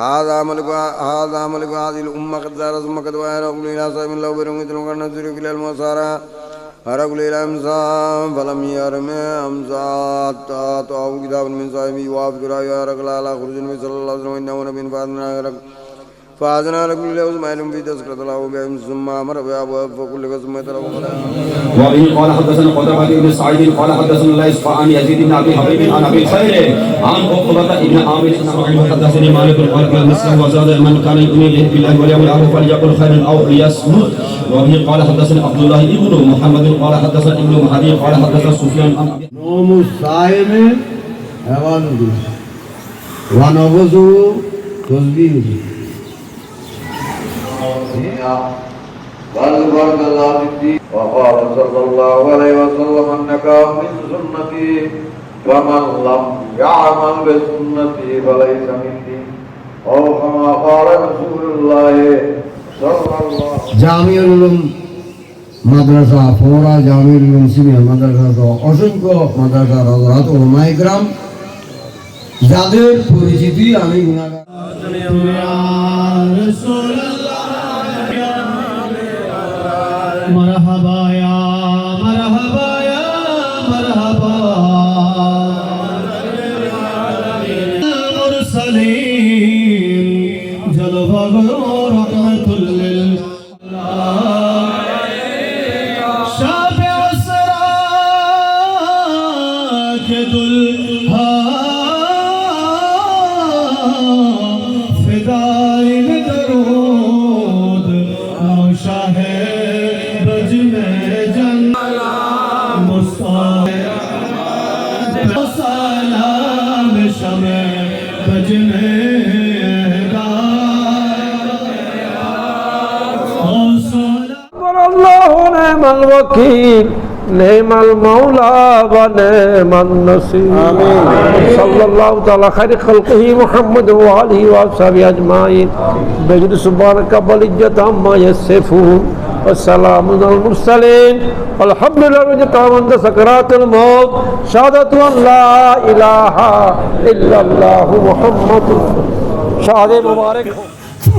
هذا ملك هذه الأمة قد زارت ثم قد وأرقل إلى صاحب الله برميت لقد نزل إلى المسارى أرقل إلى أمسا فلم يرم أمسا حتى أتاه كتاب من صاحبه وافق رأيه أرقل على خرج النبي صلى الله عليه وسلم إنه نبي فأذنا لكل له اسماعيل في تذكرة الله بهم ثم أمر بأبواب فكل قسم يتلقى. وبه قال حدثنا قتيبة بن سعيد قال حدثنا الليث عن يزيد بن أبي حبيب عن أبي خير عن عقبة بن عامر حدثني مالك قال قال مسلم وزاد من كان يؤمن بالله واليوم الآخر فليقل خيرا أو ليصمت. وبه قال حدثنا عبد الله بن محمد قال حدثنا ابن مهدي قال حدثنا سفيان عن أبي نوم الصائم عبادة ونفسه تسبيح. والبرد الله الدين وقال صلى الله عليه وسلم أنك من سنتي ومن لم يعمل بسنتي فليس مني أو كما قال رسول الله صلى الله عليه وسلم. জামিউল উলুম মাদ্রাসা ফোরা, জামিউল উলুম সিনিয়র মাদ্রাসা সহ অসংখ্য মাদ্রাসা হযরত উলামা ইকরাম যাদের পরিচিতি আমি গুনাহগার। مرحبا يا مرحبا يا مرحبا المرسلين جلوة ورحمة لله شافع السراك دلها فدائي درود شاهد سلام شمع بجنے الله نعم الوكيل نعم المولى ونعم النصير. آمين. صلى الله تعالى خير خلقه محمد وآله وصحبه أجمعين. بجد سبحانك بلجة عما يصفون والسلام على المرسلين والحمد لله عند سكرات الموت شهادة أن لا إله إلا الله محمد شهادة مبارك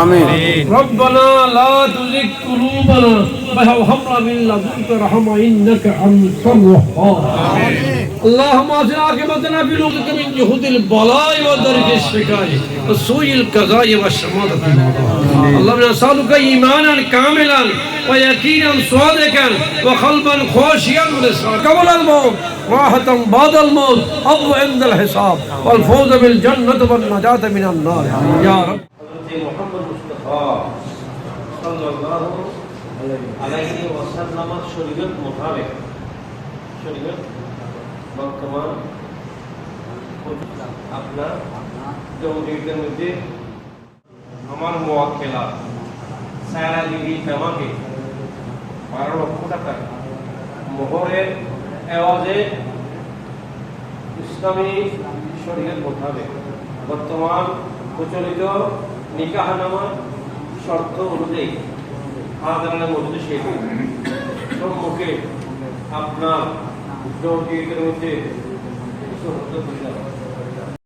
آمين. ربنا لا تزغ قلوبنا وهب لنا من لدنك رحمة إنك أنت الوهاب. اللهم أجعل عاقبتنا في الأمور من جهود البلاء ودرك الشقاء وسوء القضاء والشماتة. اللهم نسألك إيمانا كاملا ويقينا صادقا وقلبا خاشعا ولسانا قبل الموت راحة بعد الموت أو عند الحساب والفوز بالجنة والنجاة من النار يا رب. মোহাম্মদ মুস্তাফা সাল্লাল্লাহু আলাইহি ওয়াসাল্লাম শরীয়ত মোতাবেক শরীয়ত বর্তমান আপনার জমিদের মধ্যে আমার মুওয়াক্কিলা সারা দিদি আমাকে 12 লক্ষ টাকা মোহরের এওয়াজে ইসলামী শরীয়ত মোতাবেক বর্তমান প্রচলিত নিকাহনামা শর্ত অনুযায়ী আদালতের মধ্যে শেষ সম্মুখে আপনার জমিদের মধ্যে